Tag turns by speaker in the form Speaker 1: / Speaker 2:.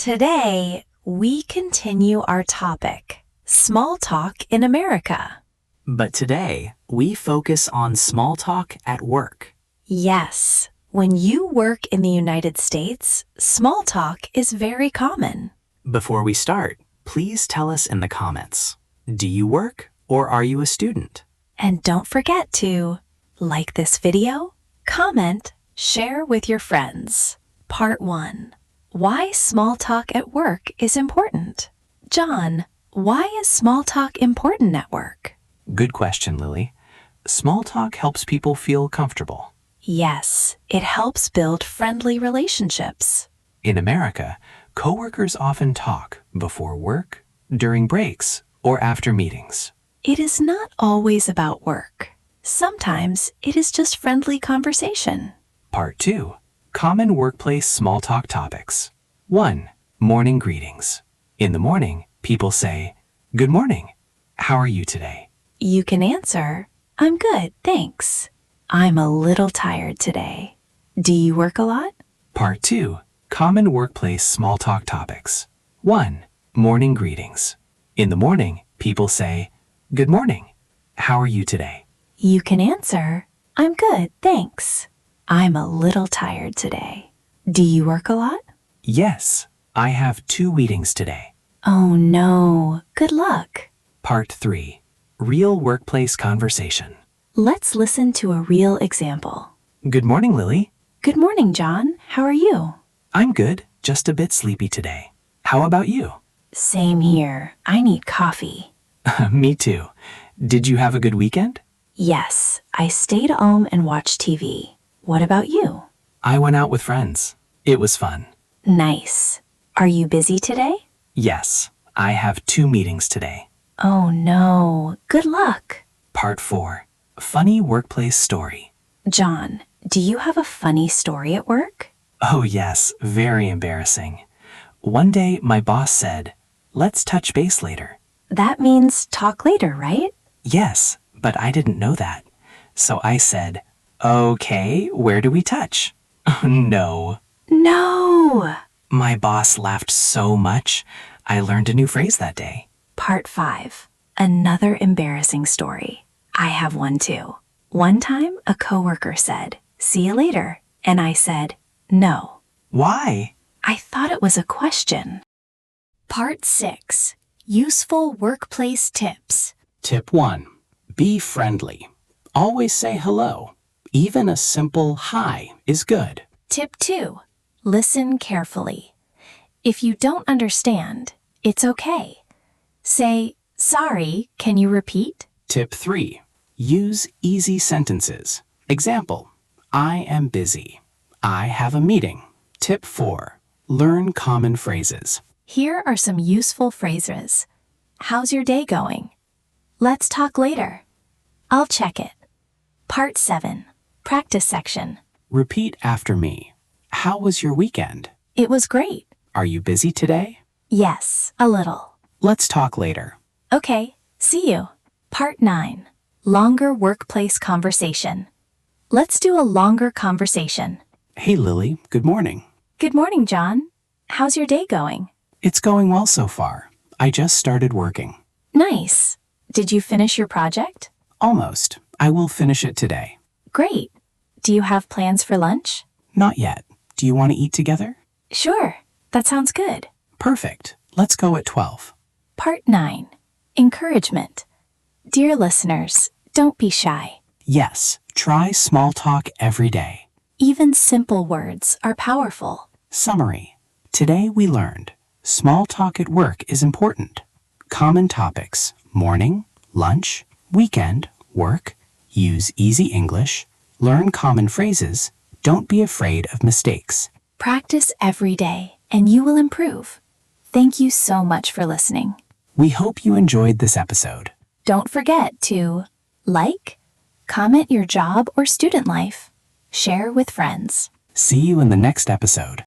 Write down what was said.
Speaker 1: Today, we continue our topic, small talk in America.
Speaker 2: But today, we focus on small talk at work.
Speaker 1: Yes, when you work in the United States, small talk is very common.
Speaker 2: Before we start, please tell us in the comments. Do you work or are you a student?
Speaker 1: And don't forget to like this video, comment, share with your friends. Part 1. Why small talk at work is important. John, why is small talk important at work?
Speaker 3: Good question, Lily. Small talk helps people feel comfortable.
Speaker 1: Yes, it helps build friendly relationships.
Speaker 3: In America, coworkers often talk before work, during breaks, or after meetings.
Speaker 1: It is not always about work. Sometimes it is just friendly conversation.
Speaker 3: Part 2. Common workplace small talk topics. 1. Morning greetings. In the morning, people say, "Good morning. How are you today?"
Speaker 1: You can answer, "I'm good, thanks. I'm a little tired today." Do you work a lot?
Speaker 3: Part 2. Common workplace small talk topics. 1. Morning greetings. In the morning, people say, "Good morning. How are you today?"
Speaker 1: You can answer, "I'm good, thanks. I'm a little tired today." Do you work a lot?
Speaker 3: Yes, I have 2 meetings today.
Speaker 1: Oh no, good luck.
Speaker 3: Part 3. Real workplace conversation.
Speaker 1: Let's listen to a real example.
Speaker 3: Good morning, Lily.
Speaker 1: Good morning, John. How are you?
Speaker 3: I'm good, just a bit sleepy today. How about you?
Speaker 1: Same here. I need coffee.
Speaker 3: Me too. Did you have a good weekend?
Speaker 1: Yes, I stayed home and watched TV. What about you?
Speaker 3: I went out with friends. It was fun.
Speaker 1: Nice. Are you busy today?
Speaker 3: Yes, I have 2 meetings today.
Speaker 1: Oh no, good luck.
Speaker 3: Part 4. Funny workplace story.
Speaker 1: John, do you have a funny story at work?
Speaker 3: Oh yes, very embarrassing. One day my boss said, "Let's touch base later."
Speaker 1: That means talk later, right?
Speaker 3: Yes, but I didn't know that. So I said, "Okay, where do we touch?" No.
Speaker 1: No!
Speaker 3: My boss laughed so much, I learned a new phrase that day.
Speaker 1: Part 5. Another embarrassing story. I have one too. One time, a coworker said, "See you later." And I said, "No."
Speaker 3: Why?
Speaker 1: I thought it was a question. Part 6. Useful workplace tips.
Speaker 4: Tip 1. Be friendly. Always say hello. Even a simple hi is good.
Speaker 1: Tip 2. Listen carefully. If you don't understand, it's okay. Say, "Sorry, can you repeat?"
Speaker 4: Tip 3. Use easy sentences. Example, I am busy. I have a meeting. Tip 4. Learn common phrases.
Speaker 1: Here are some useful phrases. How's your day going? Let's talk later. I'll check it. Part 7. Practice section.
Speaker 4: Repeat after me. How was your weekend?
Speaker 1: It was great.
Speaker 4: Are you busy today?
Speaker 1: Yes, a little.
Speaker 4: Let's talk later.
Speaker 1: Okay, see you. Part 9. Longer workplace conversation. Let's do a longer conversation.
Speaker 4: Hey Lily, good morning.
Speaker 1: Good morning, John. How's your day going?
Speaker 4: It's going well so far. I just started working.
Speaker 1: Nice. Did you finish your project?
Speaker 4: Almost. I will finish it today.
Speaker 1: Great. Do you have plans for lunch?
Speaker 4: Not yet. Do you want to eat together?
Speaker 1: Sure. That sounds good.
Speaker 4: Perfect. Let's go at 12.
Speaker 1: Part 9. Encouragement. Dear listeners, don't be shy.
Speaker 4: Yes, try small talk every day.
Speaker 1: Even simple words are powerful.
Speaker 4: Summary. Today we learned small talk at work is important. Common topics: morning, lunch, weekend, work. Use easy English. Learn common phrases. Don't be afraid of mistakes.
Speaker 1: Practice every day and you will improve. Thank you so much for listening.
Speaker 4: We hope you enjoyed this episode.
Speaker 1: Don't forget to like, comment your job or student life, share with friends.
Speaker 4: See you in the next episode.